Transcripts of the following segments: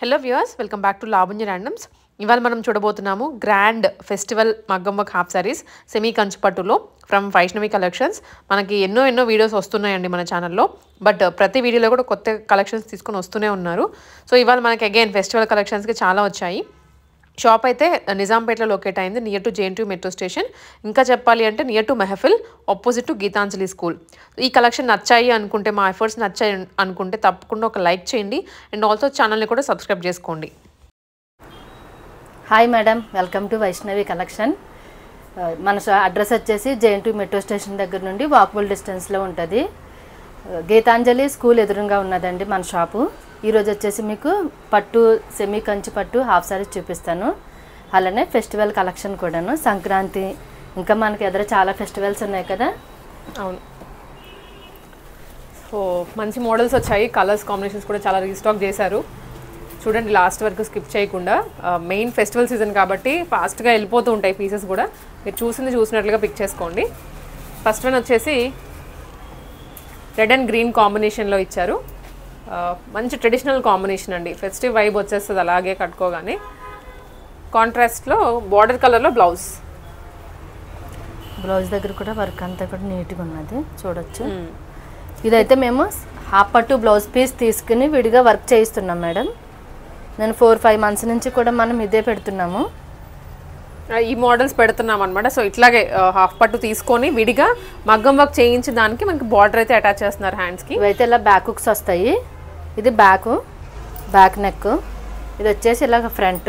Hello viewers, welcome back to Lavanya randoms. ఇవాళ మనం చూడబోతున్నాము గ్రాండ్ ఫెస్టివల్ మగ్గం వర్క్ హాఫ్ సారీస్ సెమీ కంచిపట్టులో ఫ్రమ్ వైష్ణవి కలెక్షన్స్. మనకి ఎన్నో వీడియోస్ వస్తున్నాయండి మన ఛానల్లో, బట్ ప్రతి వీడియోలో కూడా కొత్త కలెక్షన్స్ తీసుకొని వస్తూనే ఉన్నారు. సో ఇవాళ మనకి అగైన్ ఫెస్టివల్ కలెక్షన్స్కి చాలా వచ్చాయి. షాప్ అయితే నిజాంపేటలో లొకేట్ అయింది, near to JNTU metro station. ఇంకా చెప్పాలి అంటే near to Mehfil, opposite to Geetanjali school. ఈ కలెక్షన్ నచ్చాయి అనుకుంటే, మా ఎఫర్ట్స్ నచ్చాయి అనుకుంటే తప్పకుండా ఒక లైక్ చేయండి అండ్ ఆల్సో ఛానల్ని కూడా సబ్స్క్రైబ్ చేసుకోండి. Hi madam, welcome to Vaishnavi collection. మన అడ్రస్ వచ్చేసి JNTU మెట్రో స్టేషన్ దగ్గర నుండి వాకబుల్ డిస్టెన్స్లో ఉంటుంది. గీతాంజలి స్కూల్ ఎదురుగా ఉన్నదండి మన షాపు. ఈరోజు వచ్చేసి మీకు పట్టు సెమీ కంచి పట్టు హాఫ్ సారీస్ చూపిస్తాను. అలానే ఫెస్టివల్ కలెక్షన్ కూడాను, సంక్రాంతి ఇంకా మనకి ఎదురు చాలా ఫెస్టివల్స్ ఉన్నాయి కదా. అవును, సో మంచి మోడల్స్ వచ్చాయి, కలర్స్ కాంబినేషన్స్ కూడా చాలా రీస్టాక్ చేశారు. చూడండి, లాస్ట్ వరకు స్కిప్ చేయకుండా. మెయిన్ ఫెస్టివల్ సీజన్ కాబట్టి ఫాస్ట్గా వెళ్ళిపోతూ ఉంటాయి పీసెస్ కూడా. మీరు చూసినట్లుగా పిక్ చేసుకోండి. ఫస్ట్ వన్ వచ్చేసి రెడ్ అండ్ గ్రీన్ కాంబినేషన్లో ఇచ్చారు. మంచి ట్రెడిషనల్ కాంబినేషన్ అండి, ఫెస్టివ్ వైబ్ వచ్చేస్తుంది అలాగే కట్టుకోగానే. కాంట్రాస్ట్లో బార్డర్ కలర్లో బ్లౌజ్ దగ్గర కూడా వర్క్ అంతా కూడా నీట్గా ఉన్నది, చూడొచ్చు. ఇదైతే మేము హాఫ్ పట్టు బ్లౌజ్ పీస్ తీసుకుని విడిగా వర్క్ చేయిస్తున్నాం మేడం. నేను 4-5 months నుంచి కూడా మనం ఇదే పెడుతున్నాము, ఈ మోడల్స్ పెడుతున్నాం అనమాట. సో ఇట్లాగే హాఫ్ పట్టు తీసుకొని విడిగా మగ్గం వర్క్ చేయించి దానికి మనకి బార్డర్ అయితే అటాచ్ చేస్తున్నారు హ్యాండ్స్కి. ఇవైతే ఇలా బ్యాక్ హుక్స్ వస్తాయి. ఇది బ్యాక్ నెక్, ఇది వచ్చేసి ఇలాగ ఫ్రంట్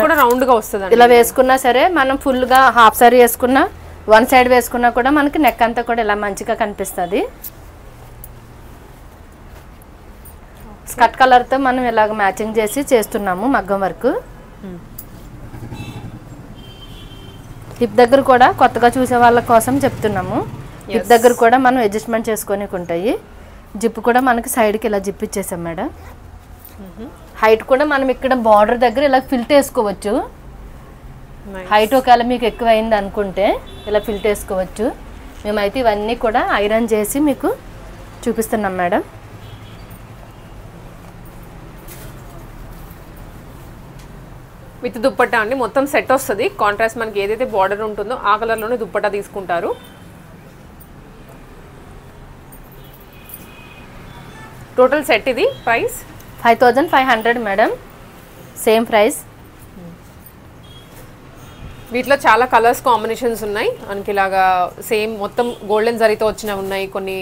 కూడా రౌండ్గా వస్తుంది. ఇలా వేసుకున్నా సరే, మనం ఫుల్గా హాఫ్ సారీ వేసుకున్నా, వన్ సైడ్ వేసుకున్నా కూడా మనకి నెక్ అంతా కూడా ఇలా మంచిగా కనిపిస్తుంది. స్కర్ట్ కలర్తో మనం ఇలాగ మ్యాచింగ్ చేసి చేస్తున్నాము మగ్గం వర్క్. హిప్ దగ్గర కూడా కొత్తగా చూసే వాళ్ళ కోసం చెప్తున్నాము. హిప్ దగ్గర కూడా మనం అడ్జస్ట్మెంట్ చేసుకొని ఉంటాయి. జిప్ కూడా మనకి సైడ్కి ఇలా జిప్ ఇచ్చేసాం మేడం. హైట్ కూడా మనం ఇక్కడ బార్డర్ దగ్గర ఇలా ఫిల్ట్ వేసుకోవచ్చు. హైట్ ఒకవేళ మీకు ఎక్కువ అయింది అనుకుంటే ఇలా ఫిల్ట్ వేసుకోవచ్చు. మేమైతే ఇవన్నీ కూడా ఐరన్ చేసి మీకు చూపిస్తున్నాం మేడం. విత్ దుప్పట్టా అండి, మొత్తం సెట్ వస్తుంది. కాంట్రాస్ట్ మనకి ఏదైతే బార్డర్ ఉంటుందో ఆ కలర్లోనే దుప్పట్టా తీసుకుంటారు. టోటల్ సెట్ ఇది ప్రైస్ 5500 మేడం, సేమ్ ప్రైస్. వీటిలో చాలా కలర్స్ కాంబినేషన్స్ ఉన్నాయి మనకి. ఇలాగా సేమ్ మొత్తం గోల్డెన్ జరీతో వచ్చినవి ఉన్నాయి, కొన్ని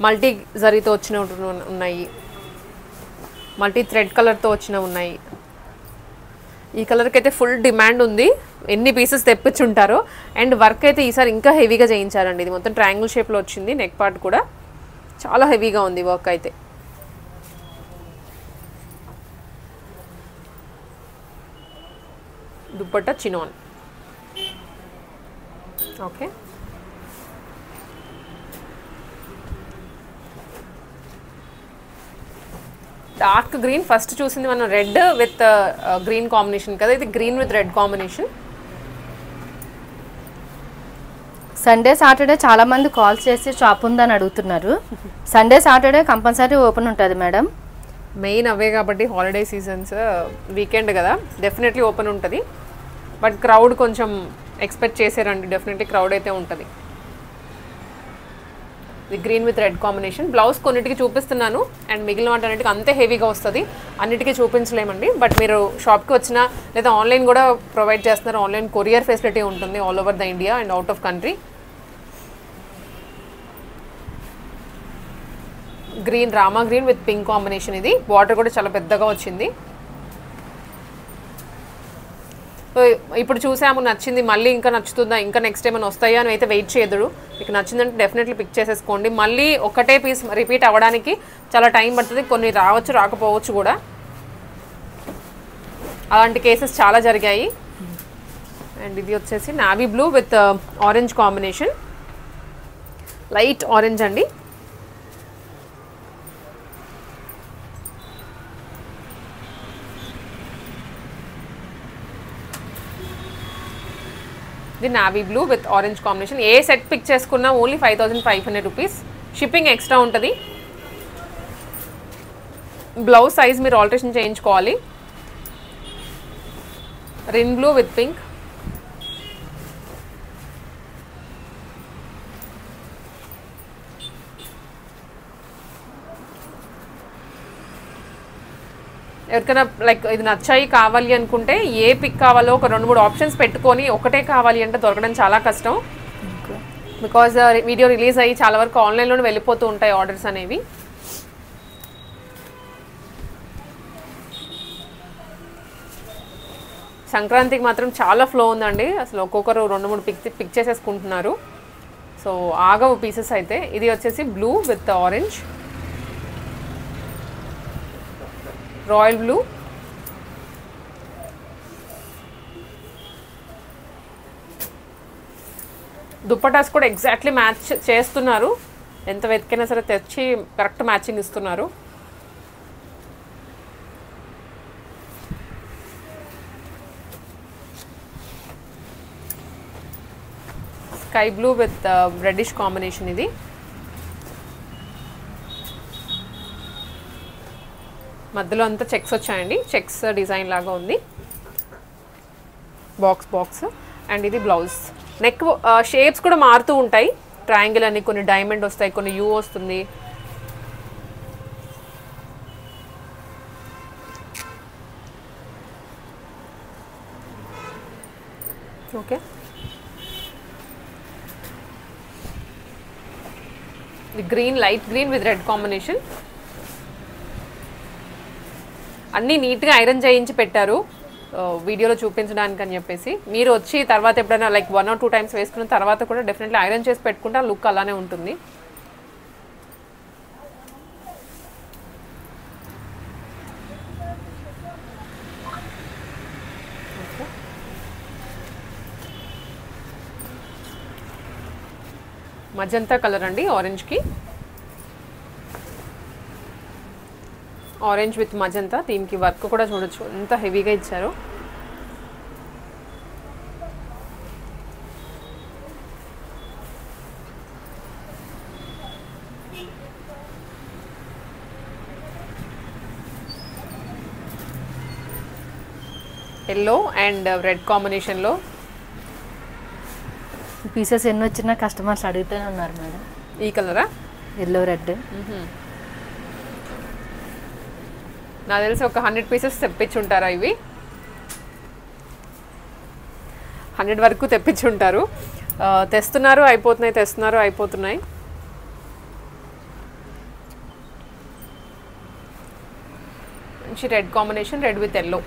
మల్టీ జరీతో వచ్చినవి ఉన్నాయి, మల్టీ థ్రెడ్ కలర్తో వచ్చినవి ఉన్నాయి. ఈ కలర్కి అయితే ఫుల్ డిమాండ్ ఉంది, ఎన్ని పీసెస్ తెప్పించుంటారో. అండ్ వర్క్ అయితే ఈసారి ఇంకా హెవీగా చేయించారండి. ఇది మొత్తం ట్రయాంగిల్ షేప్లో వచ్చింది, నెక్ పార్ట్ కూడా చాలా హెవీగా ఉంది వర్క్ అయితే. Dupatta chinon. Okay, dark green. First చూసింది మనం రెడ్ విత్ గ్రీన్ కాంబినేషన్ కదా, ఇది green with red combination. Sunday Saturday చాలా మంది కాల్స్ చేసి షాప్ ఉందని అడుగుతున్నారు. సండే సాటర్డే కంపల్సరీ ఓపెన్ ఉంటుంది మేడం. మెయిన్ అవే కాబట్టి, హాలిడే సీజన్స్, వీకెండ్ కదా, డెఫినెట్లీ ఓపెన్ ఉంటుంది. బట్ క్రౌడ్ కొంచెం ఎక్స్పెక్ట్ చేసారండి, డెఫినెట్లీ క్రౌడ్ అయితే ఉంటుంది. ఇది green with red combination. Blouse కొన్నిటికి చూపిస్తున్నాను అండ్ మిగిలిన వాటన్నిటికి అంతే హెవీగా వస్తుంది, అన్నిటికీ చూపించలేమండి. బట్ మీరు షాప్కి వచ్చినా లేదా ఆన్లైన్ కూడా ప్రొవైడ్ చేస్తున్నారు. ఆన్లైన్ కొరియర్ ఫెసిలిటీ ఉంటుంది all over the India and out of country. Green, Rama green with pink combination. ఇది బార్డర్ కూడా చాలా పెద్దగా వచ్చింది. ఇప్పుడు చూసాము, నచ్చింది, మళ్ళీ ఇంకా నచ్చుతుందా, ఇంకా నెక్స్ట్ ఏమైనా వస్తాయా అని అయితే వెయిట్ చేయదుడు. మీకు నచ్చిందంటే డెఫినెట్లీ పిక్ చేసేసుకోండి. మళ్ళీ ఒకటే పీస్ రిపీట్ అవ్వడానికి చాలా టైం పడుతుంది, కొన్ని రావచ్చు రాకపోవచ్చు కూడా. అలాంటి కేసెస్ చాలా జరిగాయి. అండ్ ఇది వచ్చేసి navy blue with orange combination, light orange అండి. ఇది navy blue with orange combination. ఏ సెట్ పిక్ చేసుకున్నా ఓన్లీ 5500 రూపీస్. షిప్పింగ్ ఎక్స్ట్రా ఉంటుంది. బ్లౌజ్ సైజ్ మీరు ఆల్టరేషన్ చేయించుకోవాలి. రిన్ బ్లూ విత్ పింక్. ఎవరికైనా లైక్ ఇది నచ్చాయి కావాలి అనుకుంటే ఏ పిక్ కావాలో ఒక 2-3 ఆప్షన్స్ పెట్టుకొని ఒకటే కావాలి అంటే దొరకడం చాలా కష్టం. బికాజ్ వీడియో రిలీజ్ అయ్యి చాలా వరకు ఆన్లైన్లోనే వెళ్ళిపోతూ ఉంటాయి ఆర్డర్స్ అనేవి. సంక్రాంతికి మాత్రం చాలా ఫ్లో ఉందండి. అసలు ఒక్కొక్కరు 2-3 పిక్ చేసేసుకుంటున్నారు. సో ఆగవు పీసెస్ అయితే. ఇది వచ్చేసి blue with orange, royal blue, dupattas కూడా ఎగ్జాక్ట్లీ మ్యాచ్ చేస్తున్నారు. ఎంత వెతికైనా సరే తెచ్చి కరెక్ట్ మ్యాచింగ్ ఇస్తున్నారు. Sky blue with reddish combination. ఇది మధ్యలో అంతా చెక్స్ వచ్చాయండి. చెక్స్ డిజైన్ లాగా ఉంది. బాక్స్ అండ్ ఇది బ్లౌజ్. నెక్ షేప్స్ కూడా మారుతూ ఉంటాయి. ట్రయాంగిల్ అని, కొన్ని డైమండ్ వస్తాయి, కొన్ని యూ వస్తుంది. Okay, green, light green with red combination. అన్నీ నీట్గా ఐరన్ చేయించి పెట్టారు వీడియోలో చూపించడానికి అని చెప్పేసి. మీరు వచ్చి తర్వాత ఎప్పుడైనా లైక్ 1 or 2 టైమ్స్ వేసుకున్న తర్వాత కూడా డెఫినెట్లీ ఐరన్ చేసి పెట్టుకుంటే ఆ లుక్ అలానే ఉంటుంది. మజంతా కలర్ అండి, ఆరెంజ్కి. Orange with magenta. దీనికి వర్క్ కూడా చూడొచ్చు ఎంత హెవీగా ఇచ్చారు. ఎల్లో అండ్ రెడ్ కాంబినేషన్లో. పీసెస్ ఎన్ని వచ్చినా కస్టమర్స్ అడుగుతూనే ఉన్నారు మేడం. ఈ కలరా? Yellow red. నాకు తెలిసి ఒక 100 పీసెస్ తెప్పించుంటారా? ఇవి 100 వరకు తెప్పించుంటారు. తెస్తున్నారు అయిపోతున్నాయి, తెస్తున్నారు అయిపోతున్నాయి. మంచి red combination, red with yellow.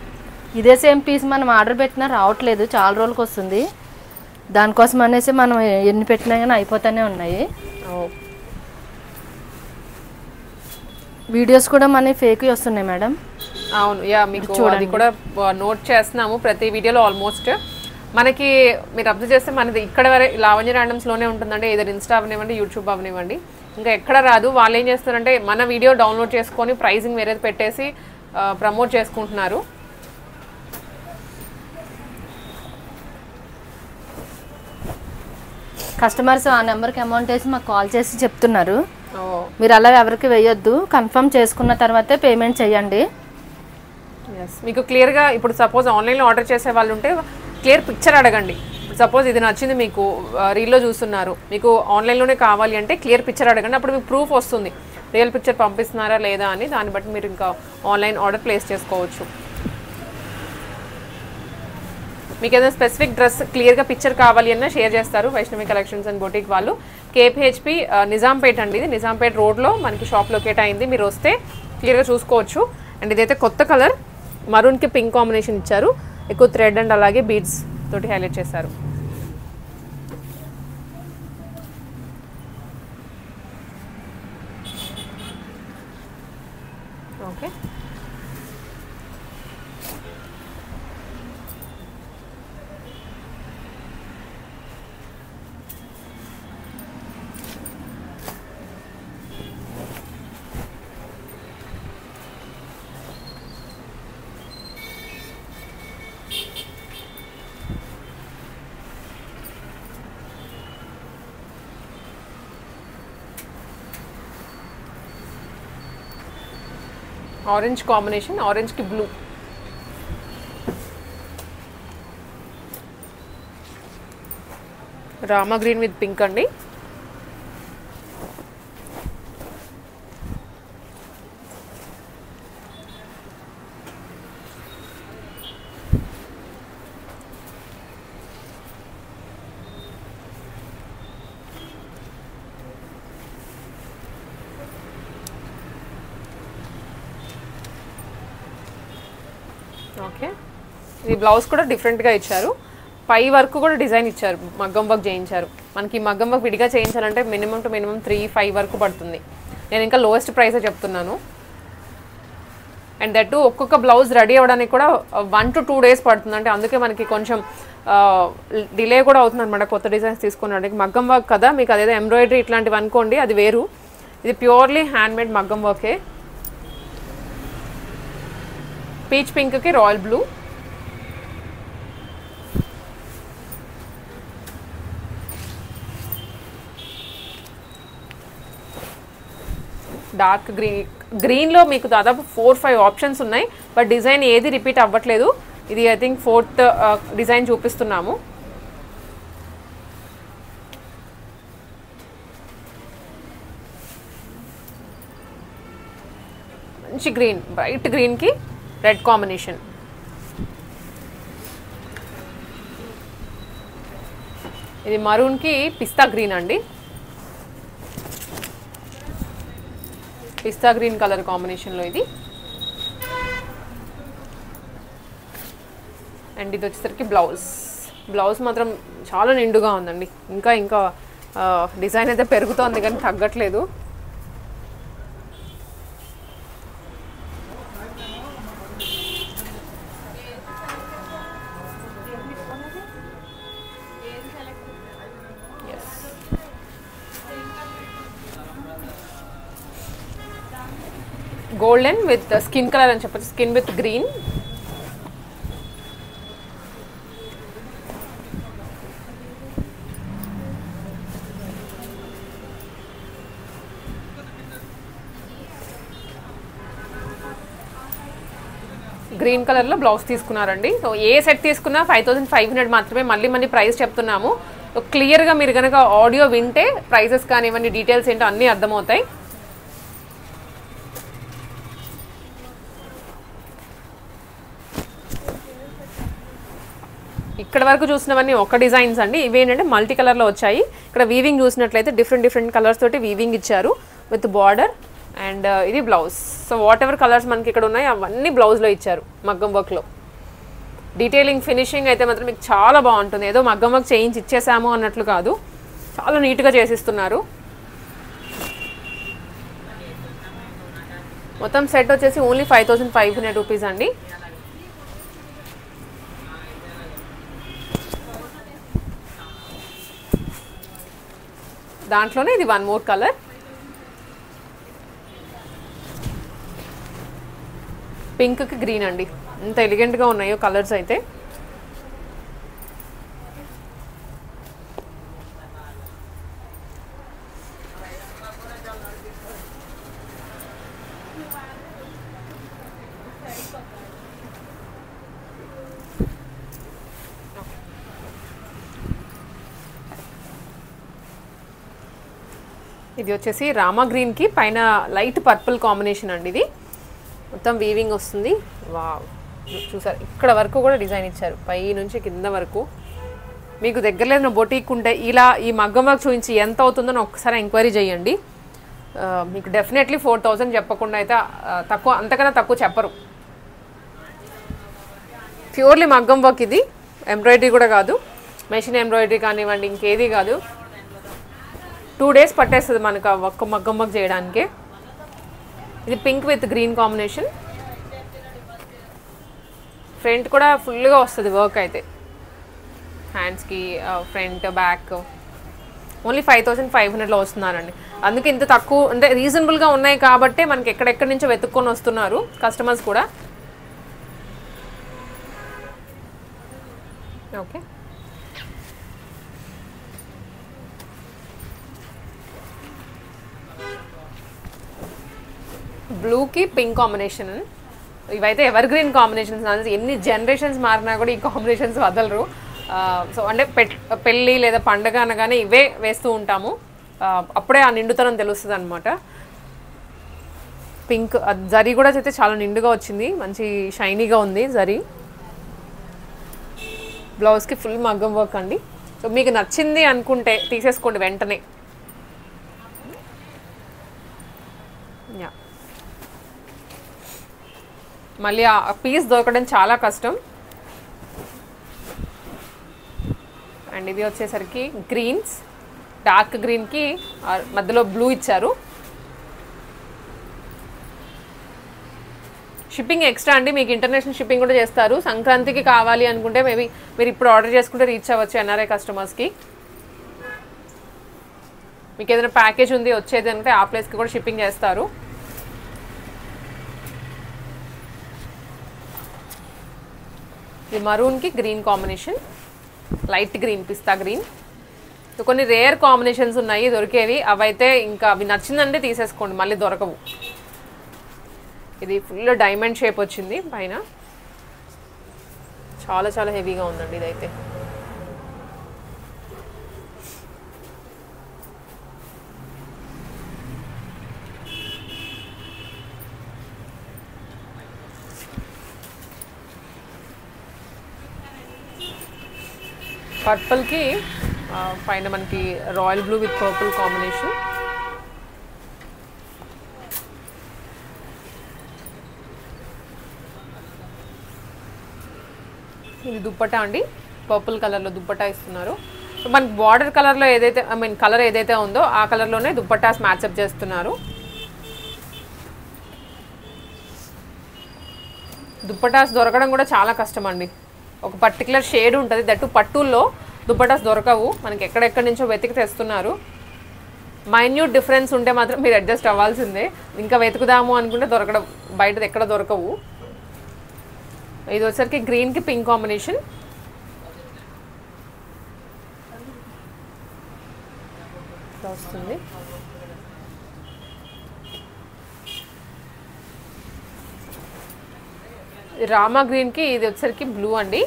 ఇదే సేమ్ పీస్ మనం ఆర్డర్ పెట్టినా రావట్లేదు, చాలా రోజులకి వస్తుంది. దానికోసం అనేసి మనం ఎన్ని పెట్టినా కానీ అయిపోతూనే ఉన్నాయి. వీడియోస్ కూడా మనకి ఫేక్ వస్తున్నాయి మేడం. అవును, యా, మీకు అది కూడా నోట్ చేస్తున్నాము ప్రతి వీడియోలో. ఆల్మోస్ట్ మనకి మీరు అబ్జర్వ్ చేస్తే మనది ఇక్కడ వరే లావణ్య ర్యాండమ్స్లోనే ఉంటుందండి. ఏదైనా ఇన్స్టా అవనివ్వండి, యూట్యూబ్ అవనివ్వండి, ఇంకా ఎక్కడ రాదు. వాళ్ళు ఏం చేస్తారంటే మన వీడియో డౌన్లోడ్ చేసుకొని ప్రైజింగ్ వేరేది పెట్టేసి ప్రమోట్ చేసుకుంటున్నారు. కస్టమర్స్ ఆ నెంబర్కి అమౌంట్ వేసి మాకు కాల్ చేసి చెప్తున్నారు. మీరు అలా ఎవరికి వేయొద్దు, కన్ఫర్మ్ చేసుకున్న తర్వాతే పేమెంట్ చేయండి. మీకు క్లియర్గా ఇప్పుడు సపోజ్ ఆన్లైన్లో ఆర్డర్ చేసే వాళ్ళు ఉంటే క్లియర్ పిక్చర్ అడగండి. సపోజ్ ఇది నచ్చింది, మీకు రీల్లో చూస్తున్నారు, మీకు ఆన్లైన్లోనే కావాలి అంటే క్లియర్ పిక్చర్ అడగండి. అప్పుడు మీకు ప్రూఫ్ వస్తుంది రియల్ పిక్చర్ పంపిస్తున్నారా లేదా అని. దాన్ని బట్టి మీరు ఇంకా ఆన్లైన్ ఆర్డర్ ప్లేస్ చేసుకోవచ్చు. మీకు ఏదైనా స్పెసిఫిక్ డ్రెస్ క్లియర్గా పిక్చర్ కావాలి అన్నా షేర్ చేస్తారు వైష్ణవి కలెక్షన్స్ అండ్ బొటిక్ వాళ్ళు. KPHP నిజాంపేట్ అండి. ఇది నిజాంపేట్ రోడ్లో మనకి షాప్ లొకేట్ అయింది. మీరు వస్తే క్లియర్గా చూసుకోవచ్చు. అండ్ ఇదైతే కొత్త కలర్, మరూన్కి పింక్ కాంబినేషన్ ఇచ్చారు. ఎక్కువ థ్రెడ్ అండ్ అలాగే బీడ్స్ తోటి హైలైట్ చేశారు. ఓకే, ఆరెంజ్ కాంబినేషన్, ఆరెంజ్కి blue. Rama green with pink అండి. ఓకే, ఇది బ్లౌజ్ కూడా డిఫరెంట్గా ఇచ్చారు. పై వర్క్ కూడా డిజైన్ ఇచ్చారు, మగ్గం వర్క్ చేయించారు. మనకి మగ్గం వర్క్ విడిగా చేయించాలంటే మినిమం టు మినిమం 3-5 వరకు పడుతుంది. నేను ఇంకా లోయెస్ట్ ప్రైసే చెప్తున్నాను. అండ్ దట్ ఒక్కొక్క బ్లౌజ్ రెడీ అవ్వడానికి కూడా 1 to 2 days పడుతుంది. అంటే అందుకే మనకి కొంచెం డిలే కూడా అవుతుంది అనమాట కొత్త డిజైన్స్ తీసుకున్నాడానికి. మగ్గం వర్క్ కదా, మీకు అదేదో ఎంబ్రాయిడరీ ఇట్లాంటివి అనుకోండి, అది వేరు. ఇది ప్యూర్లీ హ్యాండ్మేడ్ మగ్గం వర్కే. పీచ్ పింక్కి రాయల్ బ్లూ. డార్క్ గ్రీన్లో మీకు దాదాపు 4-5 ఆప్షన్స్ ఉన్నాయి. బట్ డిజైన్ ఏది రిపీట్ అవ్వట్లేదు. ఇది ఐ థింక్ 4th డిజైన్ చూపిస్తున్నాము. మంచి గ్రీన్, బ్రైట్ గ్రీన్కి రెడ్ కాంబినేషన్. ఇది మరూన్కి పిస్తా గ్రీన్ అండి. పిస్తా గ్రీన్ కలర్ కాంబినేషన్లో ఇది. అండ్ ఇది వచ్చేసరికి బ్లౌజ్ మాత్రం చాలా నిండుగా ఉందండి. ఇంకా డిజైన్ అయితే పెరుగుతోంది కానీ తగ్గట్లేదు. గోల్డెన్ విత్ స్కిన్ కలర్ అని చెప్పచ్చు, స్కిన్ విత్ గ్రీన్. గ్రీన్ కలర్లో బ్లౌజ్ తీసుకున్నారండి. సో ఏ సెట్ తీసుకున్నా 5500 మాత్రమే. మళ్ళీ ప్రైస్ చెప్తున్నాము. సో క్లియర్గా మీరు కనుక ఆడియో వింటే ప్రైసెస్ కానివ్వండి, డీటెయిల్స్ ఏంటో అన్నీ అర్థమవుతాయి. ఇక్కడ వరకు చూసినవన్నీ ఒక డిజైన్స్ అండి. ఇవేంటంటే మల్టీ కలర్లో వచ్చాయి. ఇక్కడ వీవింగ్ చూసినట్లయితే డిఫరెంట్ కలర్స్ తోటి వీవింగ్ ఇచ్చారు విత్ బార్డర్. అండ్ ఇది blouse. So what ever colours మనకి ఇక్కడ ఉన్నాయి అవన్నీ బ్లౌజ్లో ఇచ్చారు మగ్గం వర్క్లో. డీటెయిలింగ్ ఫినిషింగ్ అయితే మాత్రం మీకు చాలా బాగుంటుంది. ఏదో మగ్గం వర్క్ చేయించి ఇచ్చేసాము అన్నట్లు కాదు, చాలా నీట్గా చేసిస్తున్నారు. మొత్తం సెట్ వచ్చేసి ఓన్లీ 5500 రూపీస్ అండి. దాంట్లోనే ఇది 1 more కలర్. పింక్కి గ్రీన్ అండి. ఎంత ఎలిగెంట్గా ఉన్నాయో కలర్స్ అయితే. ఇది వచ్చేసి రామా గ్రీన్కి పైన లైట్ పర్పుల్ కాంబినేషన్ అండి. ఇది మొత్తం వీవింగ్ వస్తుంది. వావ్, చూసారు ఇక్కడ వరకు కూడా డిజైన్ ఇచ్చారు, పై నుంచి కింద వరకు. మీకు దగ్గరలో ఏదైనా బొటీక్ ఉంటే ఇలా ఈ మగ్గం వర్క్ చూపించి ఎంత అవుతుందో ఒక్కసారి ఎంక్వైరీ చేయండి. మీకు డెఫినెట్లీ 4000 చెప్పకుండా అయితే తక్కువ, అంతకన్నా తక్కువ చెప్పరు. ప్యూర్లీ మగ్గం వర్క్. ఇది ఎంబ్రాయిడరీ కూడా కాదు, మెషిన్ ఎంబ్రాయిడరీ కానివ్వండి, ఇంకేది కాదు. 2 days పట్టేస్తుంది మనకు ఒక్క మగ్గం వర్క్ చేయడానికి. ఇది pink with green combination. Front కూడా ఫుల్గా వస్తుంది వర్క్ అయితే. హ్యాండ్స్కి ఫ్రంట్ బ్యాక్ ఓన్లీ 5500లో వస్తున్నారండి. అందుకే ఇంత తక్కువ అంటే రీజనబుల్గా ఉన్నాయి కాబట్టి మనకి ఎక్కడెక్కడి నుంచో వెతుక్కొని వస్తున్నారు కస్టమర్స్ కూడా. ఓకే, బ్లూకి పింక్ కాంబినేషన్. ఇవైతే ఎవర్ గ్రీన్ కాంబినేషన్స్. ఎన్ని జనరేషన్స్ మారినా కూడా ఈ కాంబినేషన్స్ వదలరు. సో అంటే పెళ్ళి లేదా పండగ అనగానే ఇవే వేస్తూ ఉంటాము. అప్పుడే ఆ నిండుతనం తెలుస్తుంది అనమాట. పింక్ జరీ కూడా అయితే చాలా నిండుగా వచ్చింది, మంచి షైనీగా ఉంది జరీ. బ్లౌజ్కి ఫుల్ మగ్గం వర్క్ అండి. సో మీకు నచ్చింది అనుకుంటే తీసేసుకోండి వెంటనే. యా, మళ్ళీ ఆ పీస్ దొరకడం చాలా కష్టం. అండ్ ఇది వచ్చేసరికి గ్రీన్స్, డార్క్ గ్రీన్కి మధ్యలో బ్లూ ఇచ్చారు. షిప్పింగ్ ఎక్స్ట్రా అండి, మీకు ఇంటర్నేషనల్ షిప్పింగ్ కూడా చేస్తారు. సంక్రాంతికి కావాలి అనుకుంటే మేబీ మీరు ఇప్పుడు ఆర్డర్ చేసుకుంటే రీచ్ అవ్వచ్చు ఎన్ఆర్ఐ కస్టమర్స్కి. మీకు ఏదైనా ప్యాకేజ్ ఉంది వచ్చేది అంటే ఆ ప్లేస్కి కూడా షిప్పింగ్ చేస్తారు. ఈ మరూన్కి గ్రీన్ కాంబినేషన్, లైట్ గ్రీన్, పిస్తా గ్రీన్. కొన్ని రేర్ కాంబినేషన్స్ ఉన్నాయి దొరికేవి, అవైతే ఇంకా అవి నచ్చిందంటే తీసేసుకోండి, మళ్ళీ దొరకవు. ఇది ఫుల్ డైమండ్ షేప్ వచ్చింది పైన, చాలా చాలా హెవీగా ఉందండి ఇదైతే. పర్పుల్కి పైన మనకి royal blue with purple combination. ఇది దుప్పటా అండి, పర్పుల్ కలర్లో దుప్పటా ఇస్తున్నారు. సో మనకి బార్డర్ కలర్లో ఏదైతే కలర్ ఏదైతే ఉందో ఆ కలర్లోనే దుప్పటాస్ మ్యాచ్అప్ చేస్తున్నారు. దుప్పటాస్ దొరకడం కూడా చాలా కష్టం అండి. ఒక పర్టికులర్ షేడ్ ఉంటుంది, దట్టు పట్టుల్లో దుప్పటాస్ దొరకవు, మనకి ఎక్కడెక్కడి నుంచో వెతికి తెస్తున్నారు. మైన్యూట్ డిఫరెన్స్ ఉంటే మాత్రం మీరు అడ్జస్ట్ అవ్వాల్సిందే. ఇంకా వెతుకుదాము అనుకుంటే దొరకడం, బయటది ఎక్కడ దొరకవు. ఇది వచ్చరికి గ్రీన్కి పింక్ కాంబినేషన్. వస్తుంది రామా గ్రీన్కి ఇది వచ్చరికి బ్లూ అండి.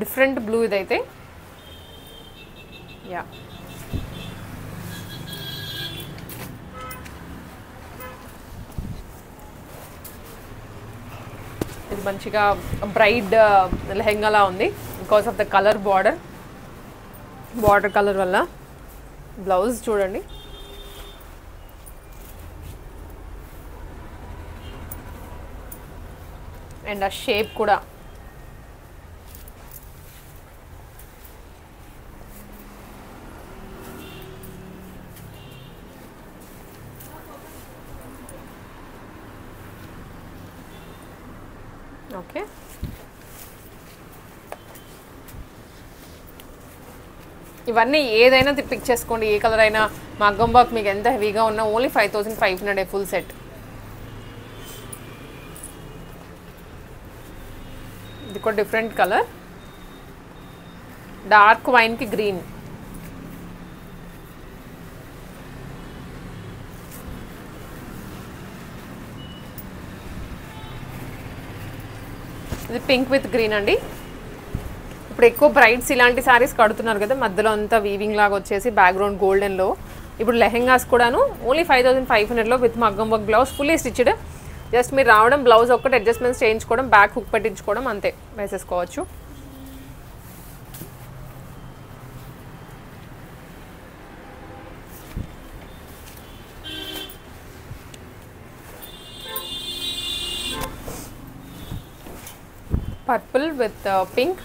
డిఫరెంట్ బ్లూ ఇదైతే. యా, ఇది మంచిగా బ్రైడ్ లెహెంగాలా ఉంది because of the colour, border colour వల్ల. బ్లౌజ్ చూడండి, అండ్ ఆ షేప్ కూడా ఓకే. ఇవన్నీ ఏదైనా పిక్ చేసుకోండి, ఏ కలర్ అయినా. మగ్గం వర్క్ మీకు ఎంత హెవీగా ఉన్నా ఓన్లీ 5500 ఫుల్ సెట్. ఇది కూడా డిఫరెంట్ కలర్, డార్క్ వైన్కి గ్రీన్. ఇది పింక్ విత్ గ్రీన్ అండి. ఇప్పుడు ఎక్కువ బ్రైడ్స్ ఇలాంటి శారీస్ కడుతున్నారు కదా, మధ్యలో అంతా వీవింగ్ లాగా వచ్చేసి బ్యాక్గ్రౌండ్ గోల్డెన్లో. ఇప్పుడు లెహెంగాస్ కూడాను ఓన్లీ 5500లో విత్ మగ్గం work, blouse fully stitched. Just మీరు రావడం, బ్లౌజ్ ఒక్కటి అడ్జస్ట్మెంట్స్ చేయించుకోవడం, బ్యాక్ హుక్ పెట్టించుకోవడం, అంతే, వేసేసుకోవచ్చు. Purple with pink.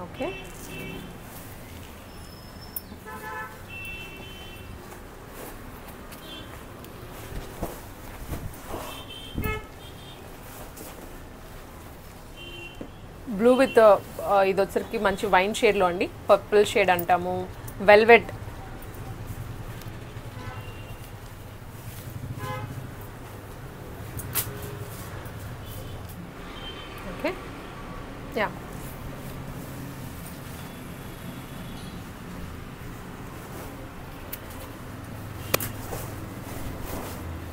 Okay. Blue with ఇది వచ్చరికి మంచి వైన్ షేడ్లో అండి, పర్పుల్ షేడ్ అంటాము, వెల్వెట్. ఓకే యా,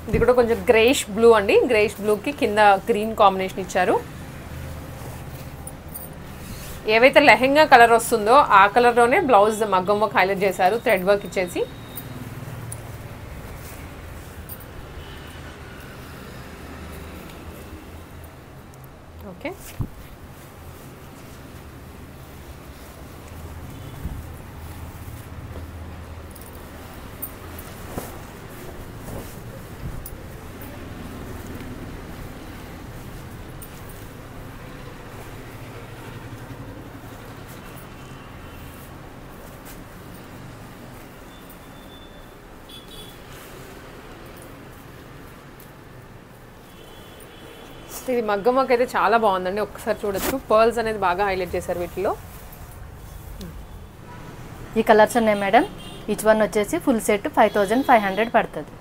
ఇది కూడా కొంచెం గ్రేష్ బ్లూ అండి, గ్రేష్ బ్లూకి కింద గ్రీన్ కాంబినేషన్ ఇచ్చారు. ఏవైతే లెహెంగా కలర్ వస్తుందో ఆ కలర్లోనే బ్లౌజ్ మగ్గం వర్క్ హైలైట్ చేశారు, థ్రెడ్ వర్క్ ఇచ్చేసి. ఓకే, ఇది మగ్గం వర్క్ అయితే చాలా బాగుందండి, ఒక్కసారి చూడొచ్చు. పర్ల్స్ అనేది బాగా హైలైట్ చేశారు వీటిలో. ఈ కలర్స్ ఉన్నాయి మేడం. ఈచ్ వన్ వచ్చేసి ఫుల్ సెట్ 5500 పడుతుంది.